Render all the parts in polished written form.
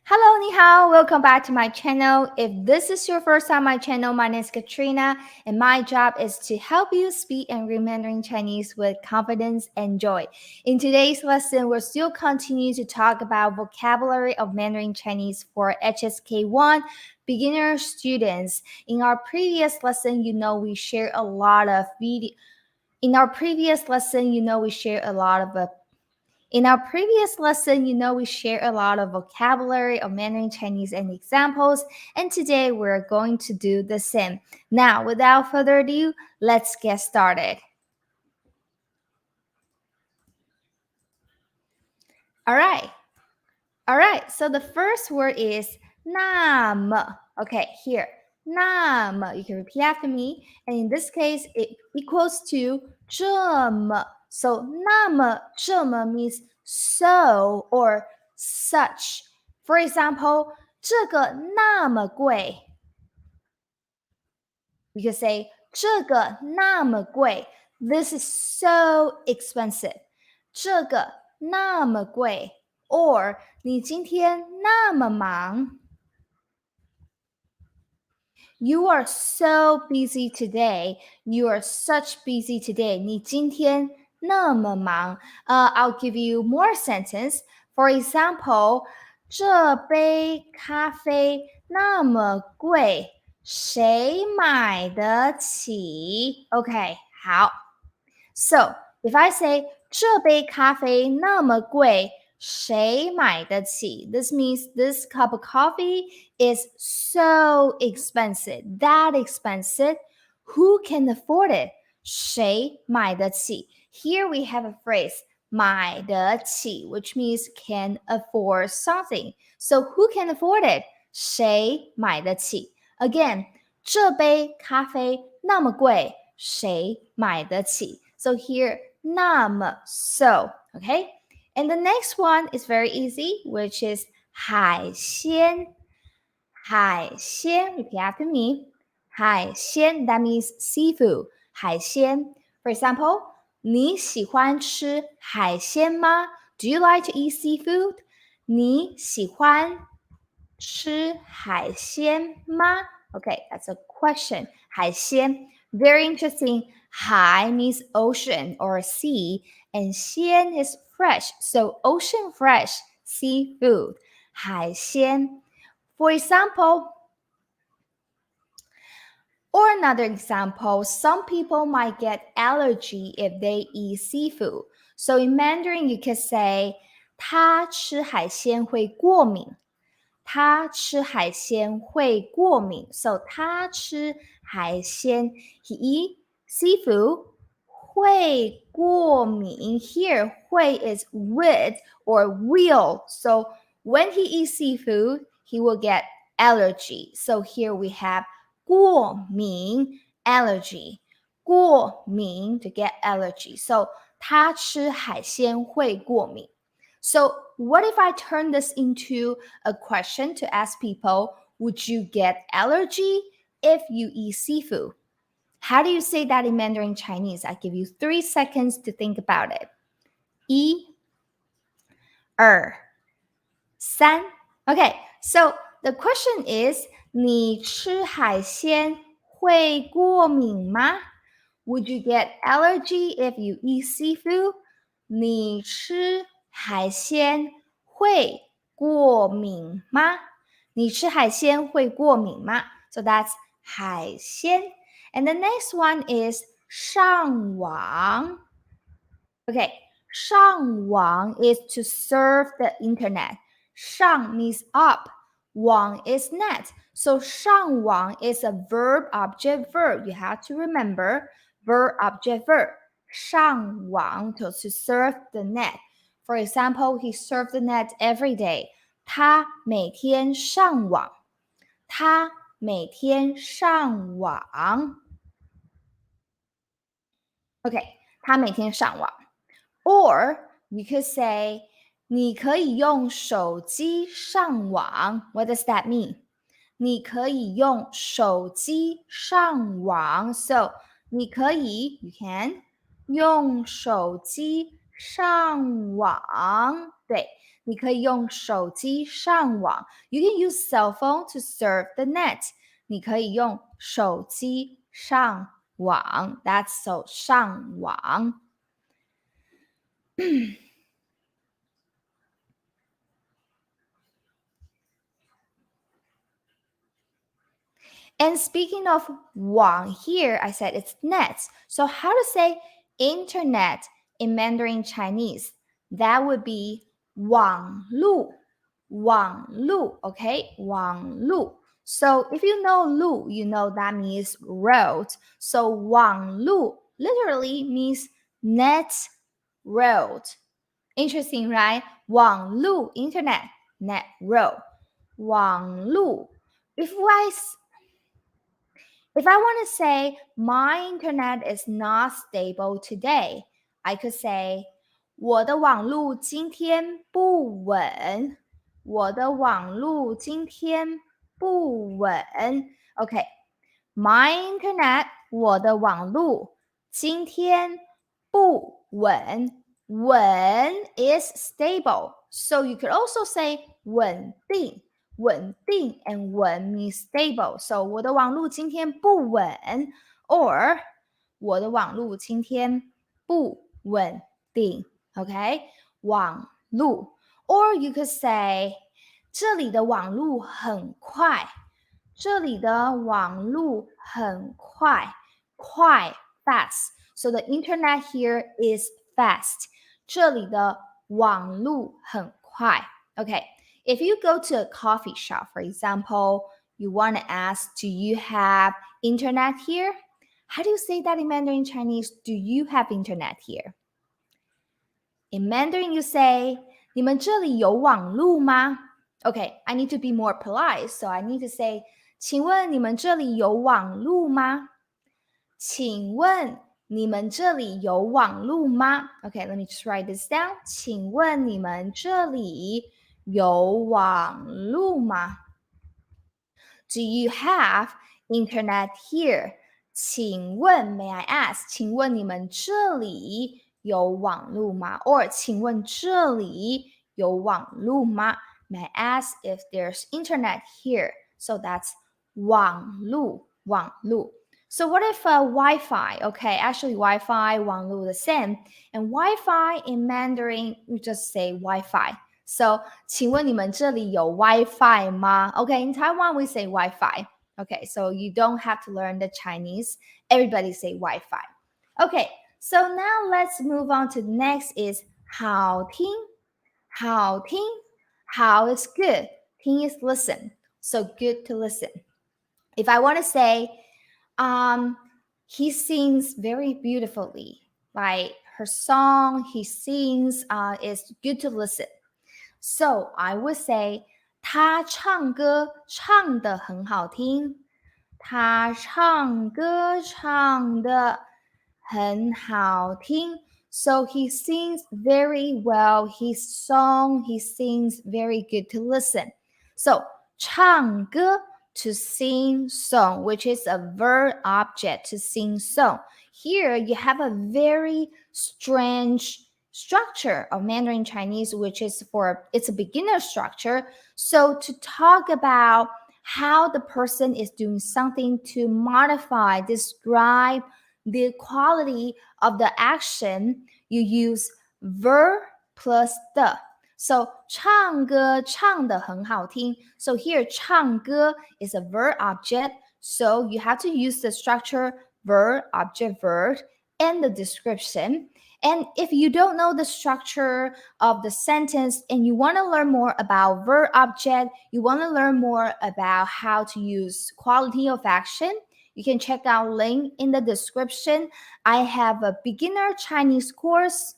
Hello, 你好, welcome back to my channel. If this is your first time on my channel, my name is Katrina, and my job is to help you speak and read Mandarin Chinese with confidence and joy. In today's lesson, we'll still continue to talk about vocabulary of Mandarin Chinese for HSK1 beginner students. In our previous lesson, we share a lot of video. In our previous lesson, we share a lot of In our previous lesson, we share a lot of vocabulary of Mandarin Chinese and examples, and today we're going to do the same. Now, without further ado, let's get started. All right, so the first word is 那么. Okay, here, 那么, you can repeat after me, and in this case, it equals to 这么. So 那么,这么 means so or such. For example, 这个那么贵. You can say 这个那么贵. This is so expensive. 这个那么贵. Or 你今天那么忙. You are so busy today. You are such busy today. 你今天那么忙. I'll give you more sentence. For example, 这杯咖啡那么贵，谁买得起？ Okay, 好。So, if I say 这杯咖啡那么贵，谁买得起? This means this cup of coffee is so expensive, that expensive. Who can afford it? 谁买得起? Here we have a phrase, 买得起, which means can afford something. So who can afford it? 谁买得起? Again, 这杯咖啡那么贵，谁买得起? So here, 那么 so, okay? And the next one is very easy, which is 海鲜. 海鲜, repeat after me. 海鲜, that means seafood. 海鲜. For example, 你喜欢吃海鲜吗? Do you like to eat seafood? 你喜欢吃海鲜吗? Okay, that's a question. 海鲜. Very interesting. 海 means ocean or sea, and 鲜 is fresh. So ocean fresh, seafood. 海鲜. For example, or another example, some people might get allergy if they eat seafood. So in Mandarin, you could say, 他吃海鲜会过敏. 他吃海鲜会过敏. So 他吃海鲜, he eat seafood, 会过敏. Here, 会 is with or will. So when he eats seafood, he will get allergy. So here we have 过敏 allergy. 过敏 to get allergy. So 他吃海鲜会过敏. So what if I turn this into a question to ask people, would you get allergy if you eat seafood? How do you say that in Mandarin Chinese? I give you 3 seconds to think about it. 1, 2, 3. Okay, so the question is, 你吃海鲜会过敏吗? Would you get allergy if you eat seafood? 你吃海鲜会过敏吗? 你吃海鲜会过敏吗? So that's 海鲜. And the next one is 上网. Okay, 上网 is to surf the internet. 上 means up. 网 is net. So 上网 is a verb object verb. You have to remember verb object verb. 上网 to surf the net. For example, he surfed the net every day. 他每天上网. 他每天上网. Okay, 他每天上网. Or you could say, 你可以用手机上网. What does that mean? 你可以用手机上网. So, 你可以, you can, 用手机上网.对，你可以用手机上网。You can use cell phone to surf the net. 你可以用手机上网。That's so 上网。And speaking of 网 here, I said it's net. So how to say internet in Mandarin Chinese? That would be 网路,网路, okay? 网路. So if you know 路, you know that means road. So 网路 literally means net road. Interesting, right? 网路 internet, net road. 网路. If I want to say my internet is not stable today, I could say 我的网路今天不稳。我的网路今天不稳。Okay, my internet 我的网路今天不稳。稳 is stable, so you could also say 稳定。稳定 and 稳 means stable. So 我的网路今天不稳 or 我的网路今天不稳定 Okay? 网路 Or you could say 这里的网路很快。这里的网路很快。快 fast. So the internet here is fast. 这里的网路很快。Okay. If you go to a coffee shop, for example, you want to ask, do you have internet here? How do you say that in Mandarin Chinese? Do you have internet here? In Mandarin, you say, 你们这里有网路吗? Okay, I need to be more polite, so I need to say, 请问你们这里有网路吗？请问你们这里有网路吗？ Okay, let me just write this down. 请问你们这里有网路吗？ Do you have internet here? 请问 may I ask? 请问你们这里有网路吗？ Or 请问这里有网路吗？ May I ask if there's internet here? So that's 网路, 网路. So what if Wi-Fi? Okay, actually Wi-Fi, 网路 the same. And Wi-Fi in Mandarin, we just say Wi-Fi. So, 请问你们这里有 WiFi 吗? Okay, in Taiwan we say Wi-Fi. Okay, so you don't have to learn the Chinese. Everybody say Wi-Fi. Okay, so now let's move on to the next is 好听. 好听. How is good. 听 is listen. So good to listen. If I want to say, he sings very beautifully. Like her song he sings is good to listen. So I would say 他唱歌唱得很好听。他唱歌唱得很好听。So he sings very well. His song he sings very good to listen. So 唱歌 to sing song, which is a verb object to sing song. Here you have a very strange structure of Mandarin Chinese, which is it's a beginner structure. So to talk about how the person is doing something to modify, describe the quality of the action, you use verb plus the. So 唱歌唱得很好听. So here 唱歌 is a verb object. So you have to use the structure verb, object, verb, and the description. And if you don't know the structure of the sentence and you want to learn more about verb object, you want to learn more about how to use quality of action, you can check out link in the description. I have a beginner Chinese course.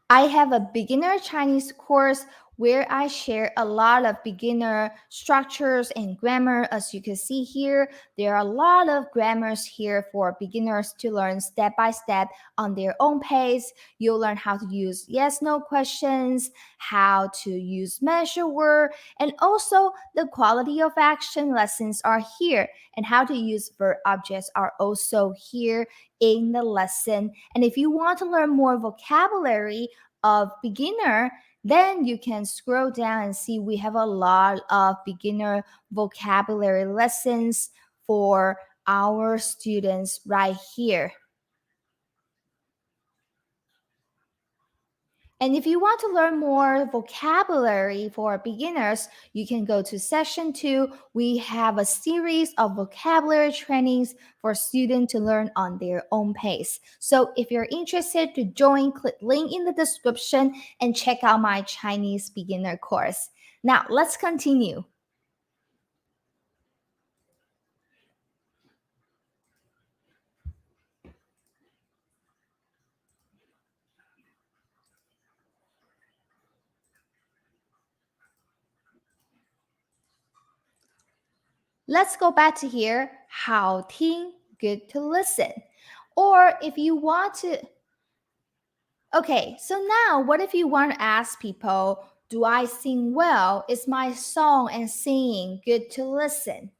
I have a beginner Chinese course where I share a lot of beginner structures and grammar. As you can see here, there are a lot of grammars here for beginners to learn step by step on their own pace. You'll learn how to use yes no questions, how to use measure word, and also the quality of action lessons are here, and how to use verb objects are also here in the lesson. And if you want to learn more vocabulary of beginner, then you can scroll down and see we have a lot of beginner vocabulary lessons for our students right here. And if you want to learn more vocabulary for beginners, you can go to session 2. We have a series of vocabulary trainings for students to learn on their own pace. So if you're interested to join, click link in the description and check out my Chinese beginner course. Now let's continue. Let's go back to here. 好听, good to listen. Or if you want to, okay, so now what if you want to ask people, do I sing well? Is my song and singing good to listen?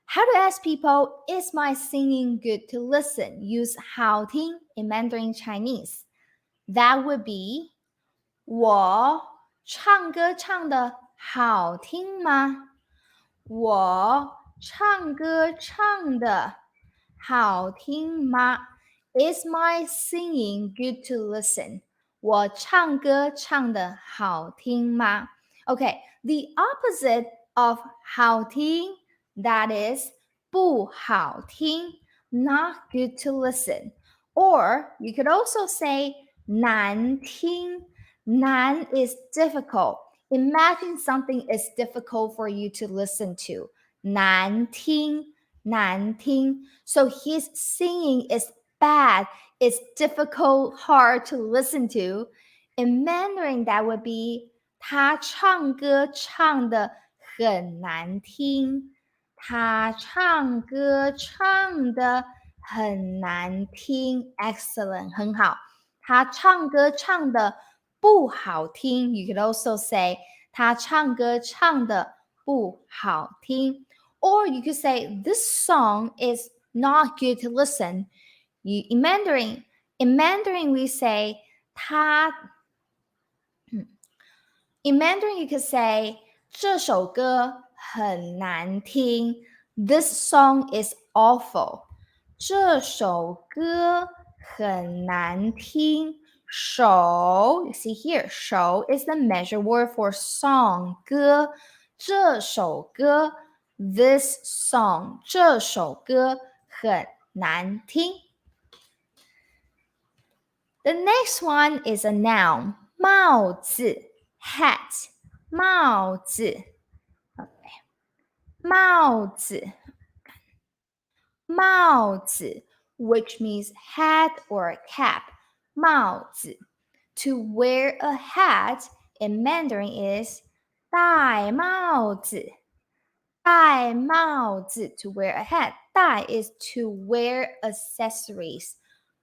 How to ask people, is my singing good to listen? Use 好听 in Mandarin Chinese. That would be 我唱歌唱得好听吗？我唱歌唱得好听吗？ Is my singing good to listen? 我唱歌唱得好听吗？ Okay, the opposite of 好听, that is 不好听, not good to listen. Or you could also say 难听. Nan is difficult. Imagine something is difficult for you to listen to. 难听, 难听. So his singing is bad. It's difficult, hard to listen to. In Mandarin, that would be 他唱歌唱得很难听。他唱歌唱得很难听。Excellent， 很好。他唱歌唱得不好听。You could also say 他唱歌唱得不好听。Or you could say this song is not good to listen. In Mandarin we say 他 In Mandarin you could say 这首歌很难听. This song is awful. 这首歌很难听。首 you see here, 首 is the measure word for song, 歌。这首歌 this song, 这首歌很难听。The next one is a noun, 帽子 hat, 帽子 帽子帽子 which means hat or cap, 帽子 To wear a hat in Mandarin is 戴帽子戴帽子 to wear a hat. 戴 is to wear accessories.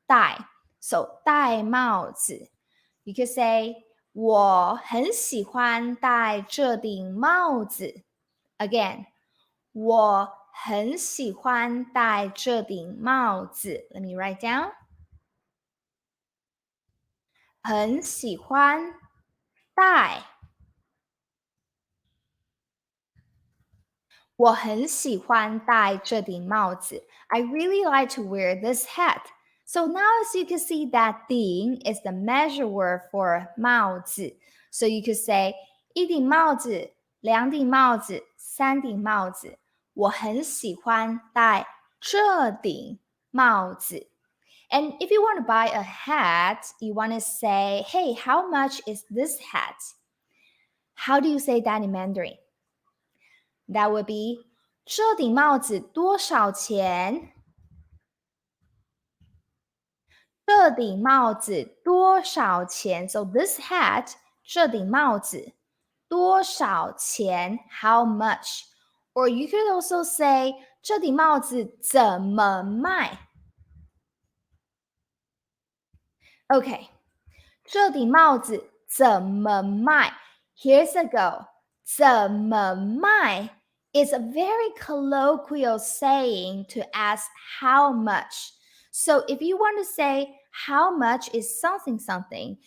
戴 so 戴帽子 You could say 我很喜欢戴这顶帽子 Again, 我很喜欢戴这顶帽子 Let me write down. 很喜欢戴我很喜欢戴这顶帽子 I really like to wear this hat. So now as you can see that 顶 is the measure word for 帽子 So you could say 一顶帽子两顶帽子三顶帽子我很喜欢戴这顶帽子 And if you want to buy a hat, you want to say, hey, how much is this hat? How do you say that in Mandarin? That would be 这顶帽子多少钱？这顶帽子多少钱？So this hat 这顶帽子多少钱 how much? Or you could also say 这顶帽子怎么卖 Okay, 这顶帽子怎么卖 Here's a go. 怎么卖 is a very colloquial saying to ask how much. So if you want to say how much is something something,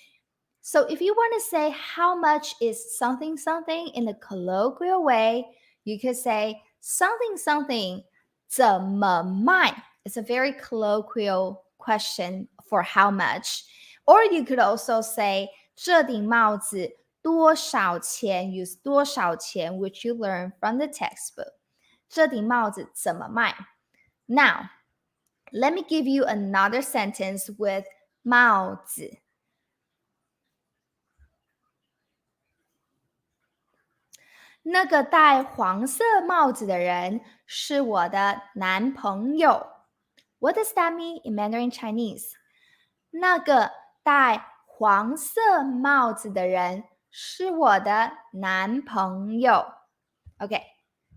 so if you want to say how much is something something in a colloquial way, you could say something something 怎么卖 It's a very colloquial question for how much. Or you could also say 这顶帽子多少钱 Use 多少钱 which you learn from the textbook. 这顶帽子怎么卖 Now, let me give you another sentence with 帽子那个戴黄色帽子的人是我的男朋友。What does that mean in Mandarin Chinese? 那个戴黄色帽子的人是我的男朋友。OK，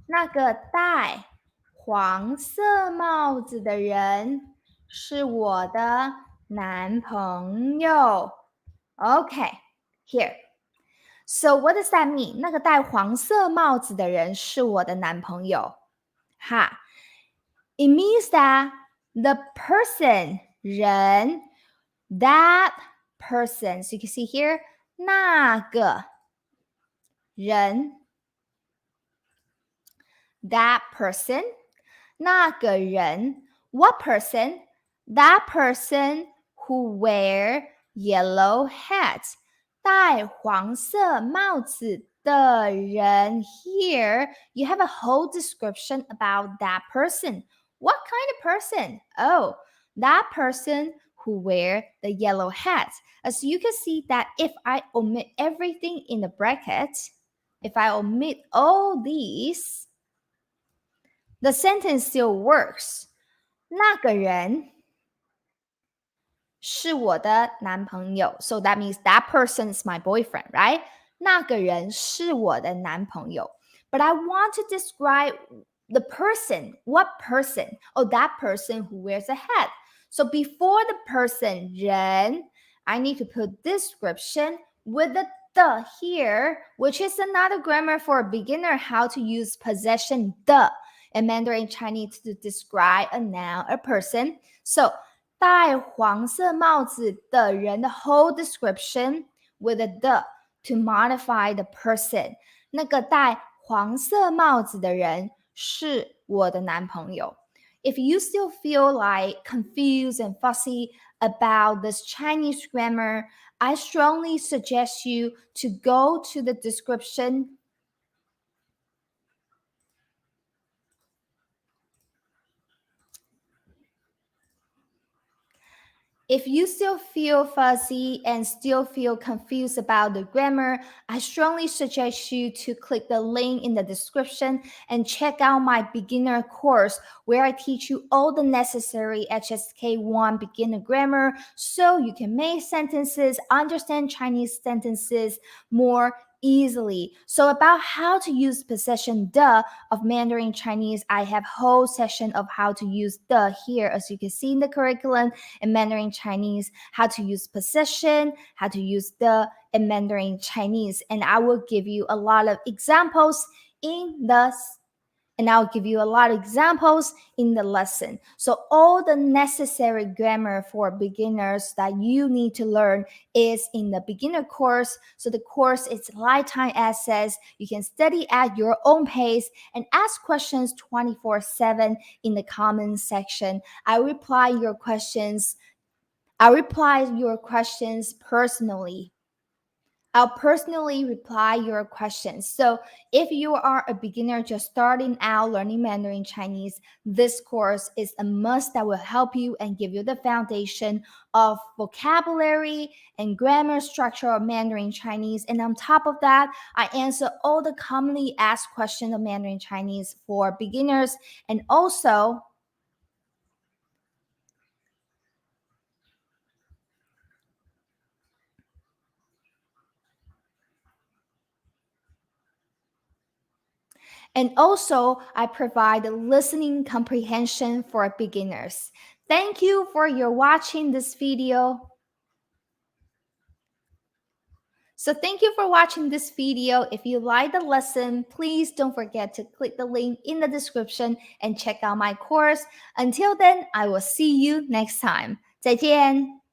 那个戴黄色帽子的人是我的男朋友。OK, here.So what does that mean? 那个戴黄色帽子的人是我的男朋友。哈 It means that the person, 人 that person. So you can see here, 那个人 that person, 那个人 What person? That person who wear yellow hats. 戴黄色帽子的人 Here, you have a whole description about that person. What kind of person? Oh, that person who wear the yellow hat. As you can see that if I omit everything in the bracket, if I omit all these, the sentence still works. 那个人是我的男朋友 So that means that person is my boyfriend, right? 那个人是我的男朋友 But I want to describe the person. What person? Oh, that person who wears a hat. So before the person, 人, I need to put description with the here, which is another grammar for a beginner how to use possession the in Mandarin Chinese to describe a noun, a person. So 戴黄色帽子的人的 whole description with a the to modify the person. 那个戴黄色帽子的人是我的男朋友。If you still feel like confused and fussy about this Chinese grammar, I strongly suggest you to go to the description If you still feel fuzzy and still feel confused about the grammar, I strongly suggest you to click the link in the description and check out my beginner course where I teach you all the necessary HSK1 beginner grammar so you can make sentences, understand Chinese sentences more easily. So about how to use possession the of Mandarin Chinese, I have whole session of how to use the here as you can see in the curriculum in Mandarin Chinese, how to use possession, how to use the in Mandarin Chinese, and I will give you a lot of examples in the lesson. So all the necessary grammar for beginners that you need to learn is in the beginner course. So the course is lifetime access. You can study at your own pace and ask questions 24/7 in the comment section. I reply your questions personally. I'll personally reply your questions. So if you are a beginner just starting out learning Mandarin Chinese, this course is a must that will help you and give you the foundation of vocabulary and grammar structure of Mandarin Chinese. And on top of that, I answer all the commonly asked questions of Mandarin Chinese for beginners and also And also, I provide listening comprehension for beginners. Thank you for your watching this video. So thank you for watching this video. If you like the lesson, please don't forget to click the link in the description and check out my course. Until then, I will see you next time. 再见。